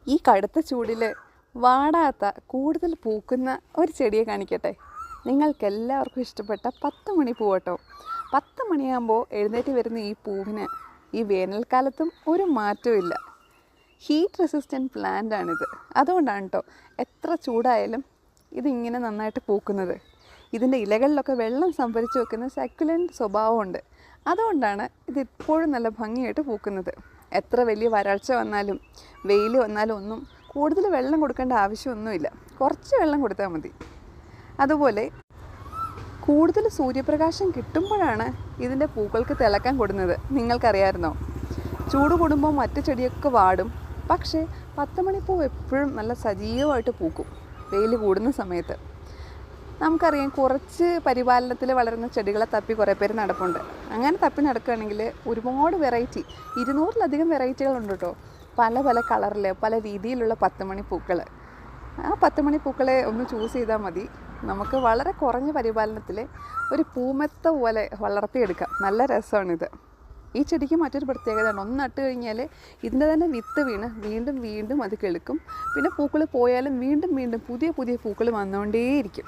ഈ കടുത്ത ചൂടിൽ വാടാത്ത കൂടുതൽ പൂക്കുന്ന ഒരു ചെടിയെ കാണിക്കട്ടെ. നിങ്ങൾക്കെല്ലാവർക്കും ഇഷ്ടപ്പെട്ട 10 മണി പൂ കേട്ടോ. 10 മണിയാകുമ്പോൾ എഴുന്നേറ്റ് വരുന്ന ഈ പൂവിന് ഈ വേനൽക്കാലത്തും ഒരു മാറ്റവും ഇല്ല. ഹീറ്റ് റെസിസ്റ്റൻറ്റ് പ്ലാന്റ് ആണിത്. അതുകൊണ്ടാണ് കേട്ടോ എത്ര ചൂടായാലും ഇതിങ്ങനെ നന്നായിട്ട് പൂക്കുന്നത്. ഇതിൻ്റെ ഇലകളിലൊക്കെ വെള്ളം സംഭരിച്ച് വെക്കുന്ന സക്കുലൻ്റ് സ്വഭാവമുണ്ട്. അതുകൊണ്ടാണ് ഇത് ഇപ്പോഴും നല്ല ഭംഗിയായിട്ട് പൂക്കുന്നത്. എത്ര വലിയ വരൾച്ച വന്നാലും വെയിൽ വന്നാലും ഒന്നും കൂടുതൽ വെള്ളം കൊടുക്കേണ്ട ആവശ്യമൊന്നുമില്ല. കുറച്ച് വെള്ളം കൊടുത്താൽ മതി. അതുപോലെ കൂടുതൽ സൂര്യപ്രകാശം കിട്ടുമ്പോഴാണ് ഇതിൻ്റെ പൂക്കൾക്ക് തിളക്കം കൊടുക്കുന്നത്. നിങ്ങൾക്കറിയാമായിരുന്നോ? ചൂട് കൂടുമ്പോൾ മറ്റു ചെടിയൊക്കെ വാടും. പക്ഷേ 10 മണിപ്പൂ എപ്പോഴും നല്ല സജീവമായിട്ട് പൂക്കും വെയിൽ കൂടുന്ന സമയത്ത്. നമുക്കറിയാം, കുറച്ച് പരിപാലനത്തിൽ വളരുന്ന ചെടികളെ തപ്പി കുറേ പേര് നടപ്പുണ്ട്. അങ്ങനെ തപ്പി നടക്കുകയാണെങ്കിൽ ഒരുപാട് വെറൈറ്റി, 200-ലധികം വെറൈറ്റികളുണ്ട് കേട്ടോ. പല പല കളറിൽ പല രീതിയിലുള്ള 10 മണിപ്പൂക്കൾ. ആ 10 മണിപ്പൂക്കളെ ഒന്ന് ചൂസ് ചെയ്താൽ മതി. നമുക്ക് വളരെ കുറഞ്ഞ പരിപാലനത്തിൽ ഒരു പൂമെത്ത പോലെ വളർത്തിയെടുക്കാം. നല്ല രസമാണിത്. ഈ ചെടിക്ക് മറ്റൊരു പ്രത്യേകതയാണ്, ഒന്ന് നട്ട് കഴിഞ്ഞാൽ ഇതിൻ്റെ തന്നെ വിത്ത് വീണ് വീണ്ടും വീണ്ടും അത് കിളുക്കും. പിന്നെ പൂക്കൾ പോയാലും വീണ്ടും വീണ്ടും പുതിയ പുതിയ പൂക്കൾ വന്നുകൊണ്ടേയിരിക്കും.